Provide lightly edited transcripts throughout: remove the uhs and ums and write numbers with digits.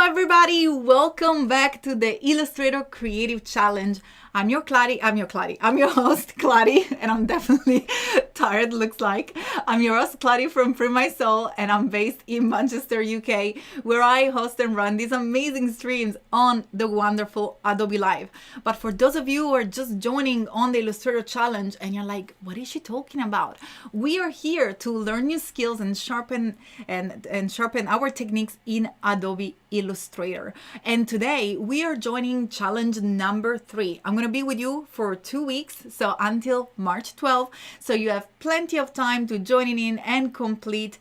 everybody, welcome back to the Illustrator Creative Challenge. I'm your host, Clary, and I'm definitely tired, looks like. I'm your host, Clary from Free My Soul, and I'm based in Manchester, UK, where I host and run these amazing streams on the wonderful Adobe Live. But for those of you who are just joining on the Illustrator Challenge and you're like, what is she talking about? We are here to learn new skills and sharpen our techniques in Adobe Illustrator. And today we are joining challenge number 3. I'm going to be with you for 2 weeks, so until March 12th. So you have plenty of time to join in and complete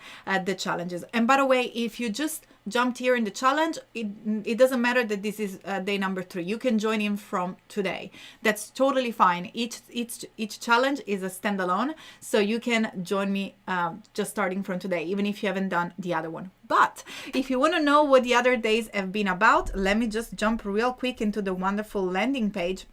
the challenges. And by the way, if you just jumped here in the challenge, it doesn't matter that this is day number 3. You can join in from today. That's totally fine. Each challenge is a standalone, so you can join me just starting from today, even if you haven't done the other one. But if you want to know what the other days have been about, let me just jump real quick into the wonderful landing page.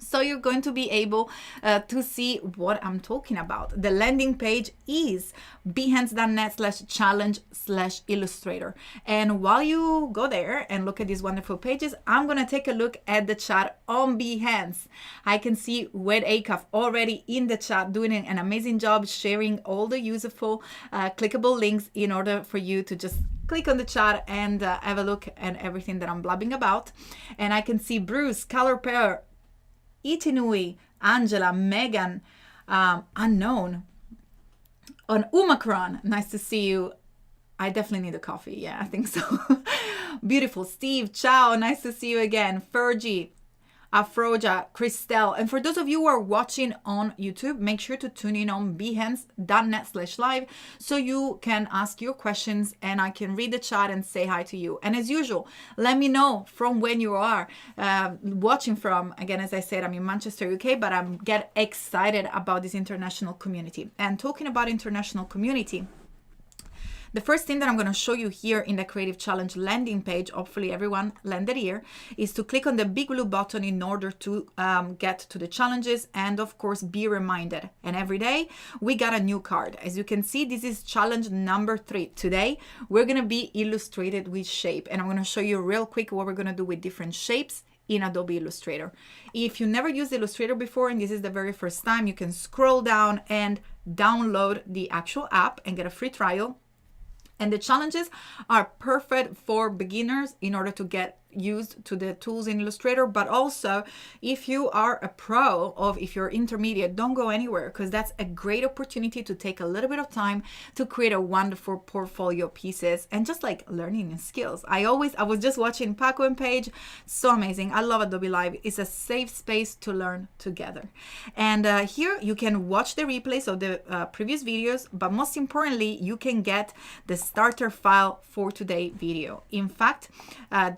So you're going to be able to see what I'm talking about. The landing page is behance.net/challenge/illustrator. And while you go there and look at these wonderful pages, I'm going to take a look at the chat on Behance. I can see Wed Acaf already in the chat doing an amazing job sharing all the useful clickable links in order for you to just click on the chat and have a look at everything that I'm blabbing about. And I can see Bruce, Color Pair, Itinui, Angela, Megan, Unknown, on Umakran. Nice to see you. I definitely need a coffee. Yeah, I think so. Beautiful. Steve, ciao. Nice to see you again. Fergie, Afroja, Christelle. And for those of you who are watching on YouTube, make sure to tune in on behance.net/live so you can ask your questions and I can read the chat and say hi to you. And as usual, let me know from when you are watching from. Again, as I said, I'm in Manchester, UK, but I'm get excited about this international community. And talking about international community, the first thing that I'm going to show you here in the Creative Challenge landing page, hopefully everyone landed here, is to click on the big blue button in order to get to the challenges and of course be reminded. And every day we got a new card. As you can see, this is challenge number 3. Today we're going to be illustrated with shape, and I'm going to show you real quick what we're going to do with different shapes in Adobe Illustrator. If you never used Illustrator before and this is the very first time, you can scroll down and download the actual app and get a free trial. And the challenges are perfect for beginners in order to get used to the tools in Illustrator, but also if you are a pro or if you're intermediate, don't go anywhere, because that's a great opportunity to take a little bit of time to create a wonderful portfolio pieces and just like learning new skills. I was just watching Paco and Paige, so amazing. I love Adobe Live. It's a safe space to learn together. And here you can watch the replays of the previous videos, but most importantly, you can get the starter file for today's video. In fact,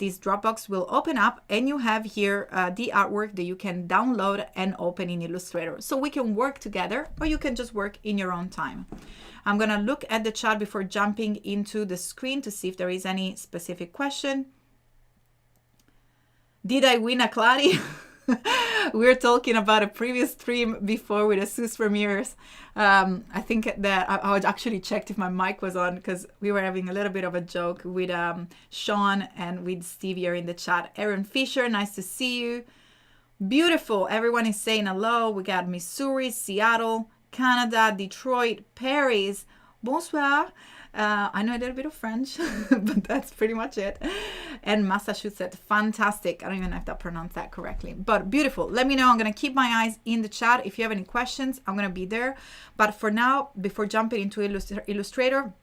this Dropbox will open up and you have here the artwork that you can download and open in Illustrator. So we can work together, or you can just work in your own time. I'm going to look at the chat before jumping into the screen to see if there is any specific question. Did I win a Clary? We were talking about a previous stream before with Asus Premieres. I think that I actually checked if my mic was on because we were having a little bit of a joke with Sean and with Steve here in the chat. Aaron Fisher, nice to see you. Beautiful. Everyone is saying hello. We got Missouri, Seattle, Canada, Detroit, Paris. Bonsoir. I know a little bit of French, but that's pretty much it. And Massachusetts, fantastic. I don't even know if I pronounced that correctly, but beautiful. Let me know. I'm going to keep my eyes in the chat. If you have any questions, I'm going to be there. But for now, before jumping into Illustrator,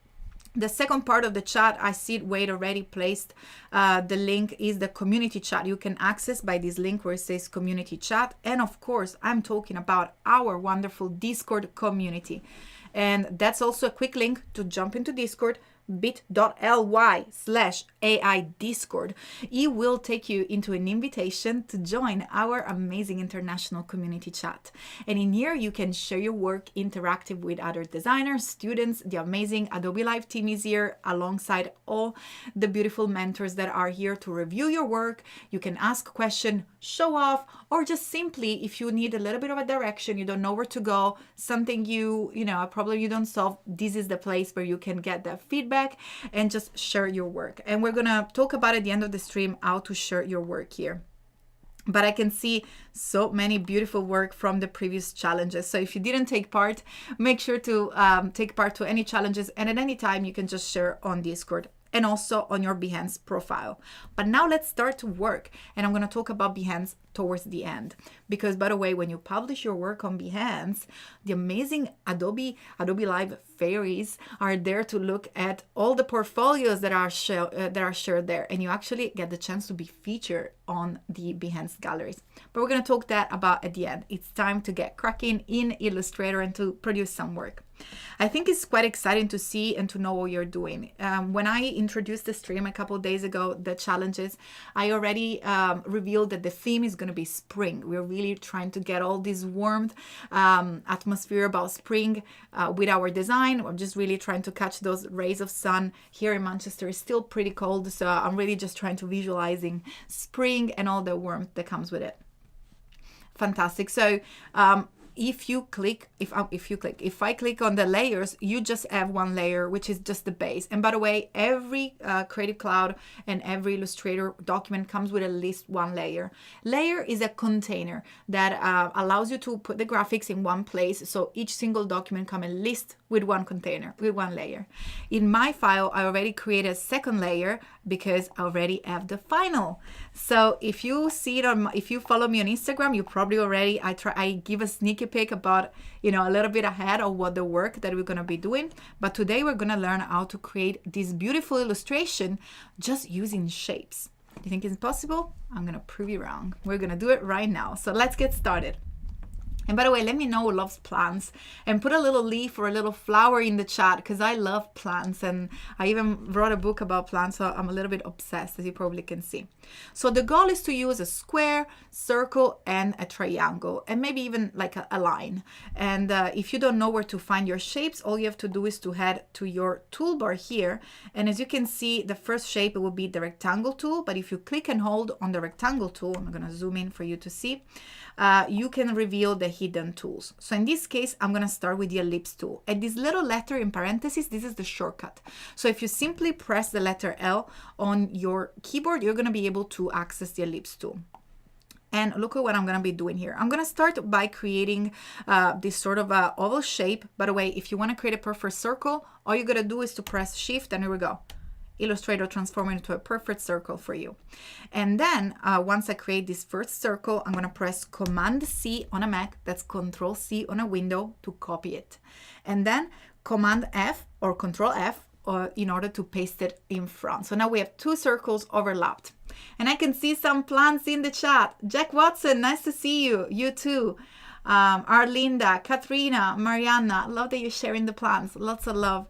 the second part of the chat, I see it Wade already placed. The link is the community chat. You can access by this link where it says community chat. And of course, I'm talking about our wonderful Discord community. And that's also a quick link to jump into Discord, bit.ly/AI Discord. It will take you into an invitation to join our amazing international community chat. And in here, you can share your work interactive with other designers, students. The amazing Adobe Live team is here alongside all the beautiful mentors that are here to review your work. You can ask questions, show off, or just simply, if you need a little bit of a direction, you don't know where to go, something you know, probably you don't solve, this is the place where you can get that feedback feedback and just share your work. And we're gonna talk about at the end of the stream how to share your work here. But I can see so many beautiful work from the previous challenges. So if you didn't take part, make sure to take part to any challenges, and at any time you can just share on Discord and also on your Behance profile. But now let's start to work, and I'm going to talk about Behance towards the end, because by the way, when you publish your work on Behance, the amazing Adobe Live fairies are there to look at all the portfolios that are shared there, and you actually get the chance to be featured on the Behance galleries. But we're going to talk about at the end. It's time to get cracking in Illustrator and to produce some work. I think it's quite exciting to see and to know what you're doing. When I introduced the stream a couple of days ago, the challenges, I already revealed that the theme is going to be spring. We're really trying to get all this warmth atmosphere about spring with our design. I'm just really trying to catch those rays of sun. Here in Manchester, it's still pretty cold, so I'm really just trying to visualizing spring and all the warmth that comes with it. Fantastic. So if I click on the layers, you just have one layer, which is just the base. And by the way, every Creative Cloud and every Illustrator document comes with at least one layer. Layer is a container that allows you to put the graphics in one place. So each single document comes at least with one container, with one layer. In my file, I already created a second layer because I already have the final. So if you see it if you follow me on Instagram, you probably already, I give a sneaky peek about, a little bit ahead of what the work that we're going to be doing. But today we're going to learn how to create this beautiful illustration just using shapes. You think it's possible? I'm going to prove you wrong. We're going to do it right now. So let's get started. And by the way, let me know who loves plants, and put a little leaf or a little flower in the chat, because I love plants, and I even wrote a book about plants, so I'm a little bit obsessed, as you probably can see. So the goal is to use a square, circle, and a triangle, and maybe even like a line. And if you don't know where to find your shapes, all you have to do is to head to your toolbar here. And as you can see, the first shape will be the rectangle tool. But if you click and hold on the rectangle tool, I'm going to zoom in for you to see, you can reveal the hidden tools. So in this case, I'm going to start with the ellipse tool. And this little letter in parentheses, this is the shortcut. So if you simply press the letter L on your keyboard, you're going to be able to access the ellipse tool. And look at what I'm going to be doing here. I'm going to start by creating this sort of oval shape. By the way, if you want to create a perfect circle, all you're going to do is to press Shift, and here we go. Illustrator transform it into a perfect circle for you. And then once I create this first circle, I'm going to press Command C on a Mac, that's Control C on a window, to copy it. And then Command F or Control F in order to paste it in front. So now we have two circles overlapped. And I can see some plants in the chat. Jack Watson, nice to see you. You too. Arlinda, Katrina, Mariana, love that you're sharing the plants. Lots of love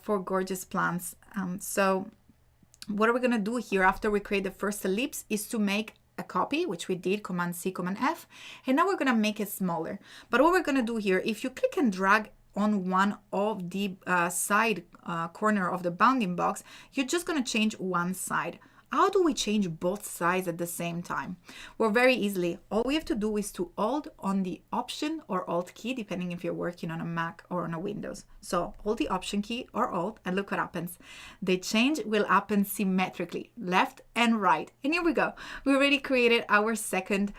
for gorgeous plants. So what are we going to do here after we create the first ellipse is to make a copy, which we did, Command C, Command F, and now we're going to make it smaller. But what we're going to do here, if you click and drag on one of the side corner of the bounding box, you're just going to change one side. How do we change both sides at the same time? Well, very easily. All we have to do is to hold on the Option or Alt key, depending if you're working on a Mac or on a Windows. So hold the Option key or Alt, and look what happens. The change will happen symmetrically, left and right. And here we go. We already created our second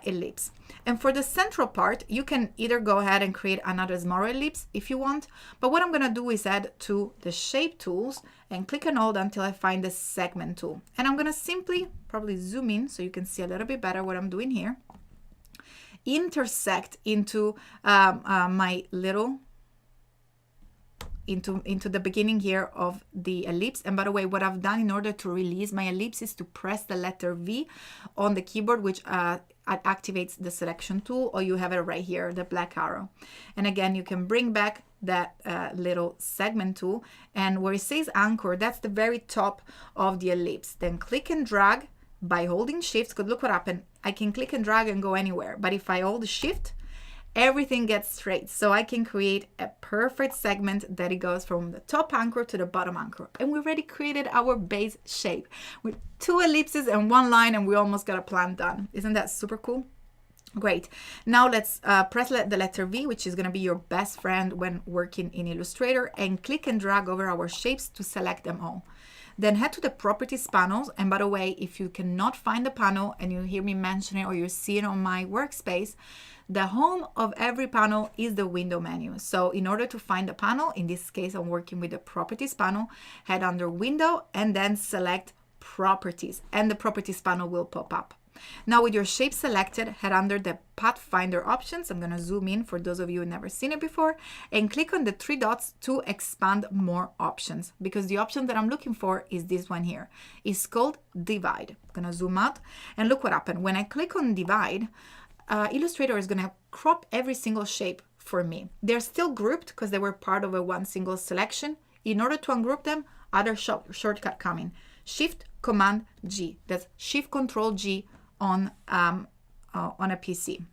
ellipse. And for the central part, you can either go ahead and create another smaller ellipse if you want. But what I'm going to do is add to the shape tools and click and hold until I find the segment tool. And I'm going to simply probably zoom in so you can see a little bit better what I'm doing here. Intersect into my little into the beginning here of the ellipse. And by the way, what I've done in order to release my ellipse is to press the letter V on the keyboard, which activates the selection tool, or you have it right here, the black arrow. And again, you can bring back that little segment tool, and where it says anchor, that's the very top of the ellipse. Then click and drag by holding Shift, because look what happened. I can click and drag and go anywhere, but if I hold Shift, everything gets straight. So I can create a perfect segment that it goes from the top anchor to the bottom anchor. And we already created our base shape with two ellipses and one line, and we almost got a plant done. Isn't that super cool? Great. Now let's press the letter V, which is going to be your best friend when working in Illustrator, and click and drag over our shapes to select them all. Then head to the properties panels. And by the way, if you cannot find the panel and you hear me mention it or you see it on my workspace, the home of every panel is the window menu. So in order to find the panel, in this case, I'm working with the properties panel, head under window and then select properties, and the properties panel will pop up. Now with your shape selected, head under the Pathfinder options. I'm going to zoom in for those of you who never seen it before, and click on the 3 dots to expand more options, because the option that I'm looking for is this one here. It's called divide. I'm going to zoom out and look what happened. When I click on divide, Illustrator is going to crop every single shape for me. They're still grouped because they were part of a one single selection. In order to ungroup them, other shortcut coming. Shift Command G. That's Shift Control G on a PC.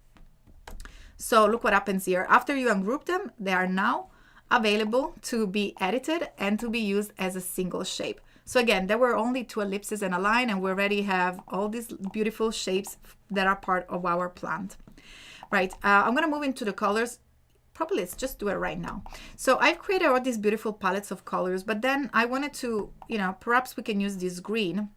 So look what happens here. After you ungroup them, they are now available to be edited and to be used as a single shape. So again, there were only 2 ellipses and a line, and we already have all these beautiful shapes that are part of our plant. Right, I'm gonna move into the colors. Probably let's just do it right now. So I've created all these beautiful palettes of colors, but then I wanted to, perhaps we can use this green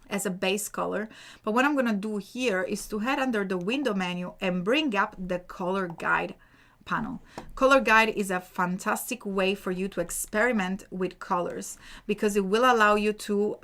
as a base color. But what I'm gonna do here is to head under the window menu and bring up the color guide panel. Color guide is a fantastic way for you to experiment with colors, because it will allow you to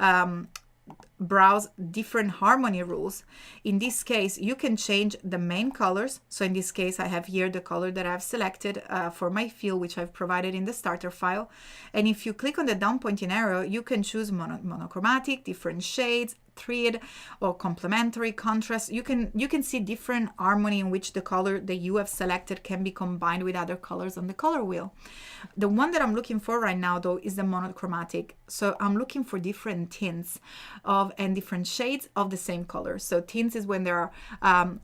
browse different harmony rules. In this case, you can change the main colors. So in this case, I have here the color that I've selected for my fill, which I've provided in the starter file. And if you click on the down pointing arrow, you can choose monochromatic, different shades, thread, or complementary, contrast. You can see different harmony in which the color that you have selected can be combined with other colors on the color wheel. The one that I'm looking for right now, though, is the monochromatic. So I'm looking for different tints and different shades of the same color. So tints is when they are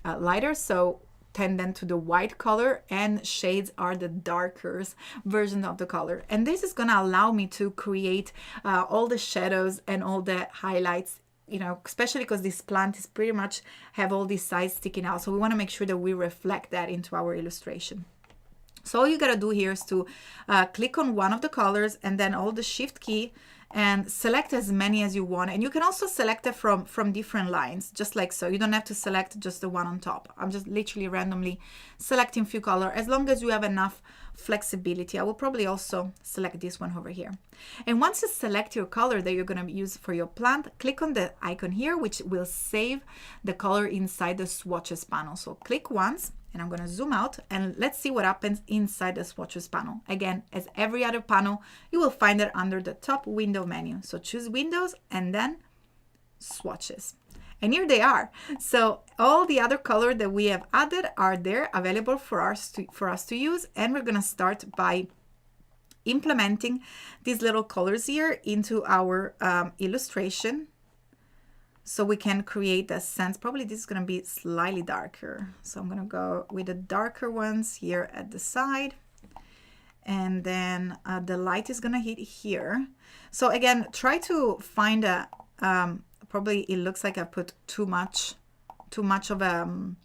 lighter, so tend then to the white color, and shades are the darker version of the color. And this is going to allow me to create all the shadows and all the highlights, especially because this plant is pretty much have all these sides sticking out. So we want to make sure that we reflect that into our illustration. So all you got to do here is to click on one of the colors and then hold the shift key and select as many as you want. And you can also select it from different lines, just like so. You don't have to select just the one on top. I'm just literally randomly selecting a few colors, as long as you have enough flexibility. I will probably also select this one over here. And once you select your color that you're going to use for your plant, click on the icon here, which will save the color inside the swatches panel. So click once, and I'm going to zoom out, and let's see what happens inside the swatches panel. Again, as every other panel, you will find it under the top window menu. So choose Windows and then Swatches. And here they are. So all the other colors that we have added are there, available for us to use. And we're going to start by implementing these little colors here into our illustration, so we can create a sense. Probably this is going to be slightly darker. So I'm going to go with the darker ones here at the side. And then the light is going to hit here. So again, try to find a, probably it looks like I put too much of a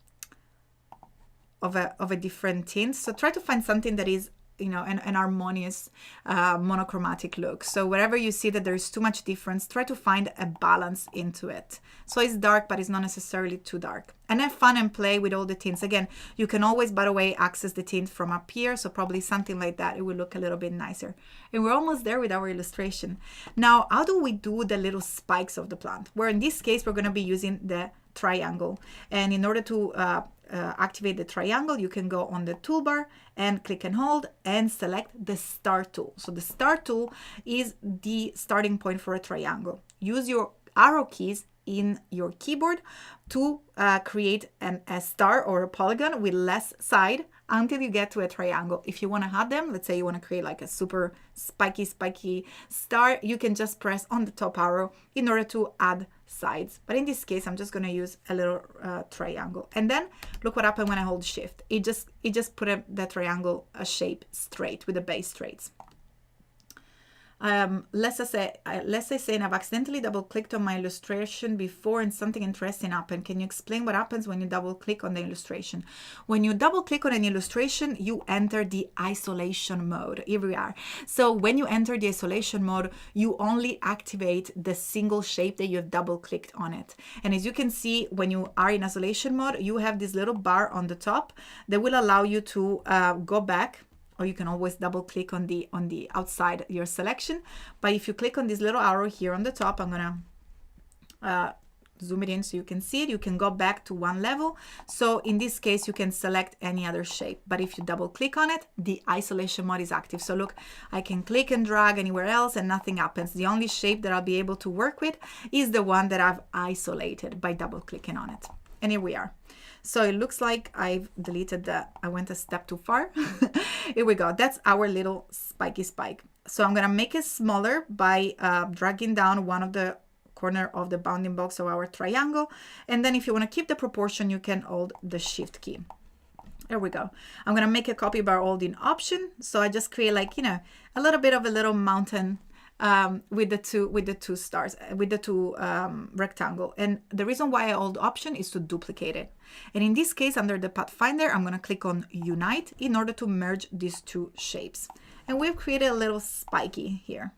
different tint. So try to find something that is, an harmonious monochromatic look. So wherever you see that there's too much difference, try to find a balance into it. So it's dark, but it's not necessarily too dark. And have fun and play with all the tints. Again, you can always, by the way, access the tint from up here. So probably something like that, it will look a little bit nicer. And we're almost there with our illustration. Now, how do we do the little spikes of the plant? Where in this case, we're going to be using the triangle. And in order to activate the triangle, you can go on the toolbar and click and hold and select the start tool. So the start tool is the starting point for a triangle. Use your arrow keys in your keyboard to create a star or a polygon with less side until you get to a triangle. If you want to add them, let's say you want to create like a super spiky star, you can just press on the top arrow in order to add sides. But in this case, I'm just going to use a little triangle. And then look what happened when I hold shift. It just put the triangle shape straight with the base straights. let's say saying I've accidentally double clicked on my illustration before and something interesting happened. Can you explain what happens when you double click on the illustration? When you double click on an illustration, you enter the isolation mode. Here we are. So when you enter the isolation mode, you only activate the single shape that you've double clicked on it. And as you can see, when you are in isolation mode, you have this little bar on the top that will allow you to go back, or you can always double click on the outside your selection. But if you click on this little arrow here on the top, I'm gonna zoom it in so you can see it. You can go back to one level. So in this case, you can select any other shape. But if you double click on it, the isolation mode is active. So look, I can click and drag anywhere else and nothing happens. The only shape that I'll be able to work with is the one that I've isolated by double clicking on it. And here we are. So it looks like I've deleted I went a step too far. Here we go. That's our little spiky spike. So I'm gonna make it smaller by dragging down one of the corner of the bounding box of our triangle. And then if you wanna keep the proportion, you can hold the shift key. There we go. I'm gonna make a copy by holding Option. So I just create like, you know, a little bit of a little mountain with the two stars, with the two rectangle. And the reason why I hold Option is to duplicate it. And in this case, under the Pathfinder, I'm going to click on Unite in order to merge these two shapes. And we've created a little spiky here,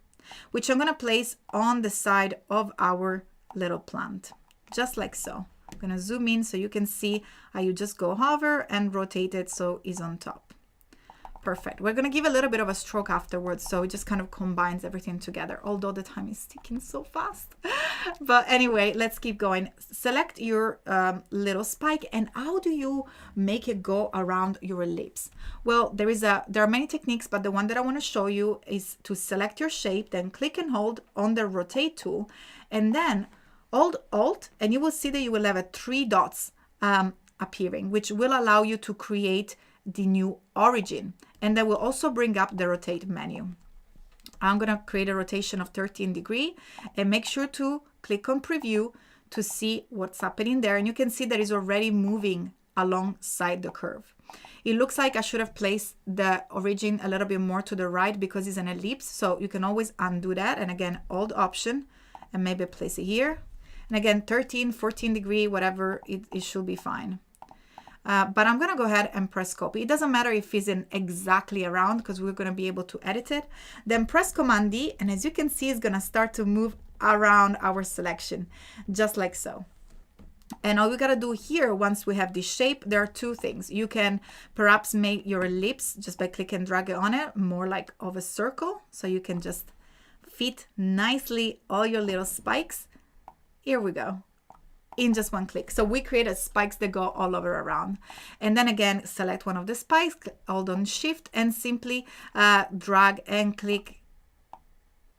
which I'm going to place on the side of our little plant, just like so. I'm going to zoom in so you can see how you just go hover and rotate it so it's on top. Perfect. We're going to give a little bit of a stroke afterwards, so it just kind of combines everything together, although the time is ticking so fast. But anyway, let's keep going. Select your little spike, and how do you make it go around your ellipse? Well, there are many techniques, but the one that I want to show you is to select your shape, then click and hold on the rotate tool, and then hold Alt, and you will see that you will have 3 dots appearing, which will allow you to create the new origin, and that will also bring up the rotate menu. I'm going to create a rotation of 13 degrees and make sure to click on preview to see what's happening there, and you can see that it's already moving alongside the curve. It looks like I should have placed the origin a little bit more to the right because it's an ellipse, so you can always undo that, and again hold Option and maybe place it here, and again 13, 14 degrees, whatever, it should be fine. But I'm going to go ahead and press copy. It doesn't matter if it's in exactly around because we're going to be able to edit it. Then press Command D, and as you can see, it's going to start to move around our selection, just like so. And all we got to do here, once we have this shape, there are 2 things. You can perhaps make your ellipse just by click and drag on it, more like of a circle. So you can just fit nicely all your little spikes. Here we go. In just one click. So we created spikes that go all over around. And then again, select one of the spikes, hold on Shift, and simply drag and click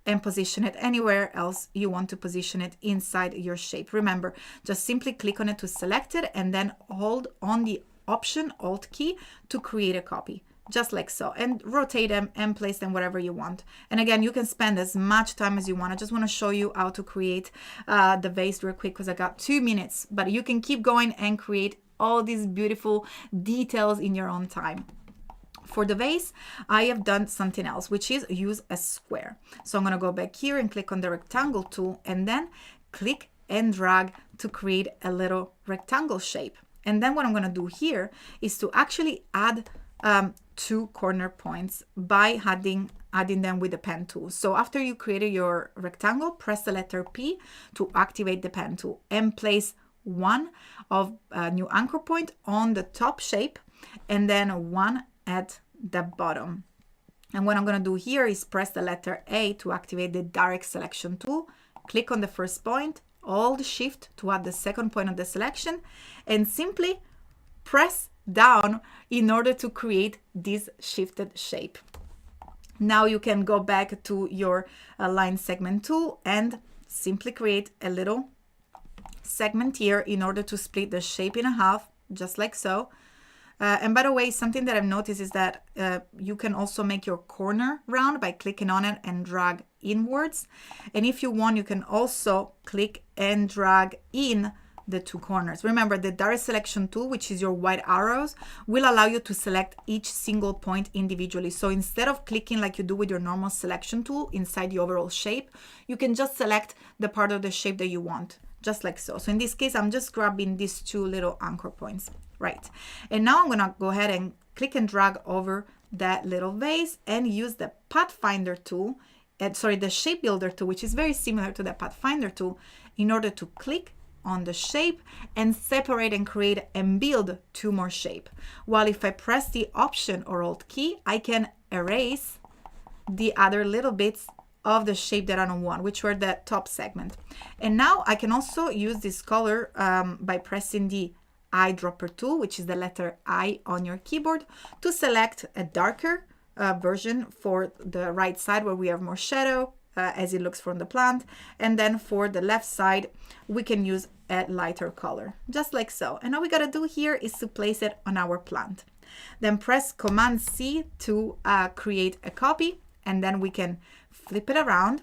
and position it anywhere else you want to position it inside your shape. Remember, just simply click on it to select it and then hold on the Option Alt key to create a copy. Just like so, and rotate them and place them wherever you want. And again, you can spend as much time as you want. I just want to show you how to create the vase real quick because I got 2 minutes, but you can keep going and create all these beautiful details in your own time. For the vase, I have done something else, which is use a square. So I'm going to go back here and click on the rectangle tool and then click and drag to create a little rectangle shape. And then what I'm going to do here is to actually add 2 corner points by adding them with the pen tool. So after you created your rectangle, press the letter P to activate the pen tool and place one of a new anchor point on the top shape and then one at the bottom. And what I'm going to do here is press the letter A to activate the direct selection tool, click on the first point, hold Shift to add the second point of the selection, and simply press down in order to create this shifted shape. Now you can go back to your line segment tool and simply create a little segment here in order to split the shape in half, just like so. And by the way, something that I've noticed is that you can also make your corner round by clicking on it and drag inwards. And if you want, you can also click and drag in the two corners. Remember, the direct selection tool, which is your white arrows, will allow you to select each single point individually. So instead of clicking like you do with your normal selection tool inside the overall shape, you can just select the part of the shape that you want, just like so. So in this case, I'm just grabbing these two little anchor points, right? And now I'm gonna go ahead and click and drag over that little vase and use the Pathfinder tool, the shape builder tool, which is very similar to the Pathfinder tool, in order to click on the shape and separate and create and build two more shape. While if I press the Option or Alt key, I can erase the other little bits of the shape that I don't want, which were the top segment. And now I can also use this color by pressing the eyedropper tool, which is the letter I on your keyboard, to select a darker version for the right side where we have more shadow as it looks from the plant, and then for the left side we can use a lighter color, just like so. And all we gotta do here is to place it on our plant. Then press Command C to create a copy, and then we can flip it around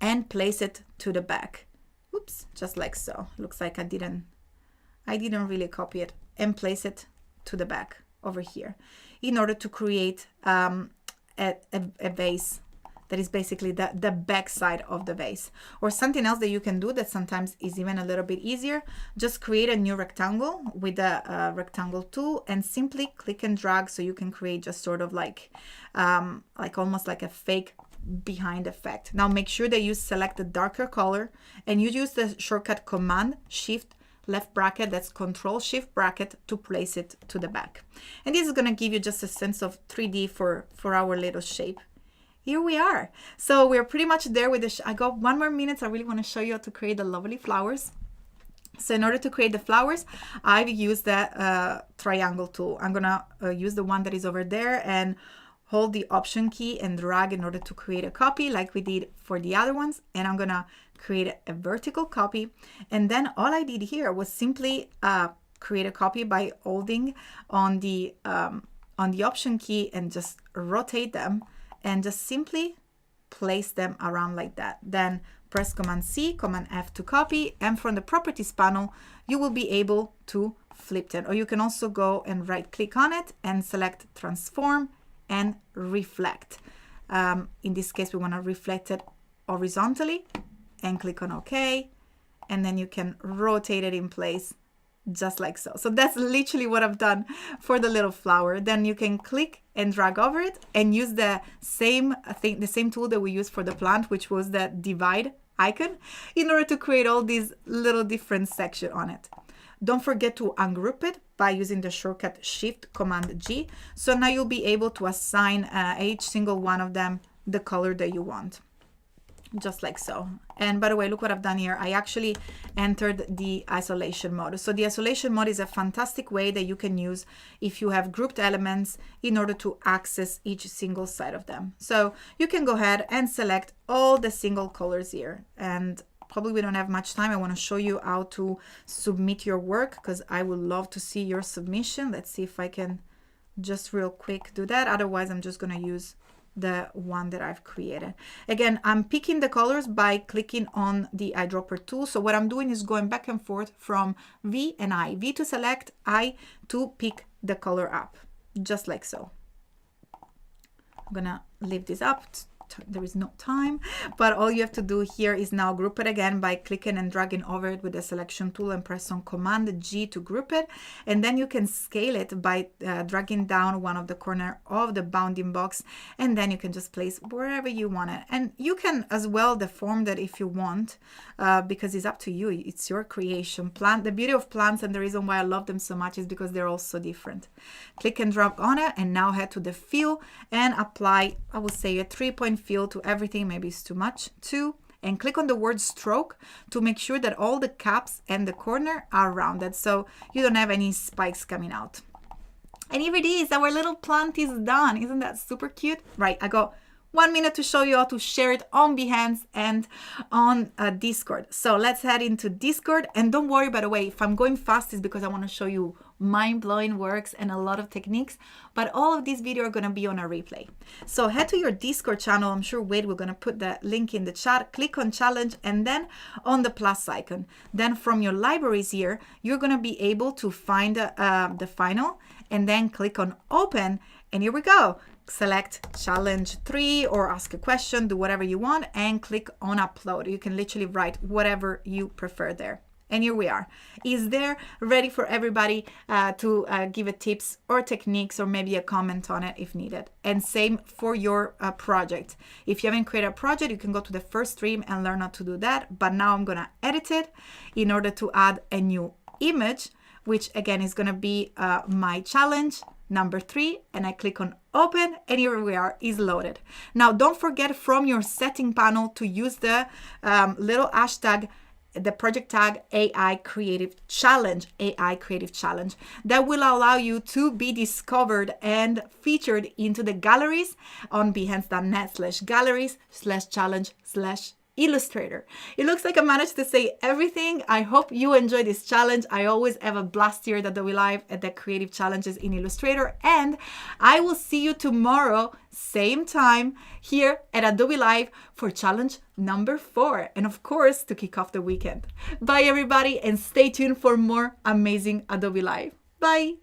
and place it to the back. Oops, just like so. Looks like I didn't really copy it, and place it to the back over here in order to create a vase that is basically the back side of the vase. Or something else that you can do that sometimes is even a little bit easier, just create a new rectangle with the rectangle tool and simply click and drag, so you can create just sort of like almost like a fake behind effect. Now make sure that you select the darker color and you use the shortcut Command Shift left bracket, that's Control Shift bracket, to place it to the back. And this is going to give you just a sense of 3D for our little shape. Here we are. So we're pretty much there with the I got 1 more minute. I really want to show you how to create the lovely flowers. So in order to create the flowers, I've used the triangle tool. I'm gonna use the one that is over there and hold the Option key and drag in order to create a copy like we did for the other ones. And I'm gonna create a vertical copy. And then all I did here was simply create a copy by holding on the Option key and just rotate them and just simply place them around like that. Then press Command C, Command F to copy, and from the Properties panel, you will be able to flip it. Or you can also go and right click on it and select Transform and Reflect. In this case, we want to reflect it horizontally and click on OK. And then you can rotate it in place just like so. So that's literally what I've done for the little flower. Then you can click and drag over it and use the same thing, the same tool that we used for the plant, which was the divide icon, in order to create all these little different sections on it. Don't forget to ungroup it by using the shortcut Shift Command G. So now you'll be able to assign each single one of them the color that you want. Just like so. And by the way, look what I've done here. I actually entered the isolation mode. So the isolation mode is a fantastic way that you can use if you have grouped elements in order to access each single side of them. So you can go ahead and select all the single colors here. And probably we don't have much time. I want to show you how to submit your work, because I would love to see your submission. Let's see if I can just real quick do that. Otherwise, I'm just going to use the one that I've created. Again, I'm picking the colors by clicking on the eyedropper tool. So what I'm doing is going back and forth from V and I. V to select, I to pick the color up, just like so. I'm gonna leave this up. There is no time, but all you have to do here is now group it again by clicking and dragging over it with the selection tool and press on Command G to group it. And then you can scale it by dragging down one of the corner of the bounding box, and then you can just place wherever you want it. And you can as well deform that if you want, because it's up to you. It's your creation. The beauty of plants, and the reason why I love them so much, is because they're all so different. Click and drag on it, and now head to the fill and apply, I would say, a 3-point fill to everything. Maybe it's too much, 2, and click on the word stroke to make sure that all the caps and the corner are rounded, so you don't have any spikes coming out. And here it is, our little plant is done. Isn't that super cute? Right, I got 1 minute to show you how to share it on Behance and on Discord. So let's head into Discord. And don't worry, by the way, if I'm going fast, it's because I want to show you mind-blowing works and a lot of techniques, but all of these videos are going to be on a replay. So head to your Discord channel. I'm sure Wade, we're going to put the link in the chat. Click on challenge and then on the plus icon. Then from your libraries here, you're going to be able to find the final and then click on open. And here we go. Select challenge 3 or ask a question, do whatever you want, and click on upload. You can literally write whatever you prefer there. And here we are. Is there ready for everybody to give a tips or techniques or maybe a comment on it if needed. And same for your project. If you haven't created a project, you can go to the first stream and learn how to do that. But now I'm going to edit it in order to add a new image, which again is going to be my challenge number 3, and I click on open, and here we are, is loaded. Now don't forget from your setting panel to use the little hashtag, the project tag AI Creative Challenge, AI Creative Challenge. That will allow you to be discovered and featured into the galleries on behance.net/galleries/challenge/Illustrator. It looks like I managed to say everything. I hope you enjoy this challenge. I always have a blast here at Adobe Live at the creative challenges in Illustrator, and I will see you tomorrow, same time, here at Adobe Live for challenge number 4, and of course to kick off the weekend. Bye everybody, and stay tuned for more amazing Adobe Live. Bye.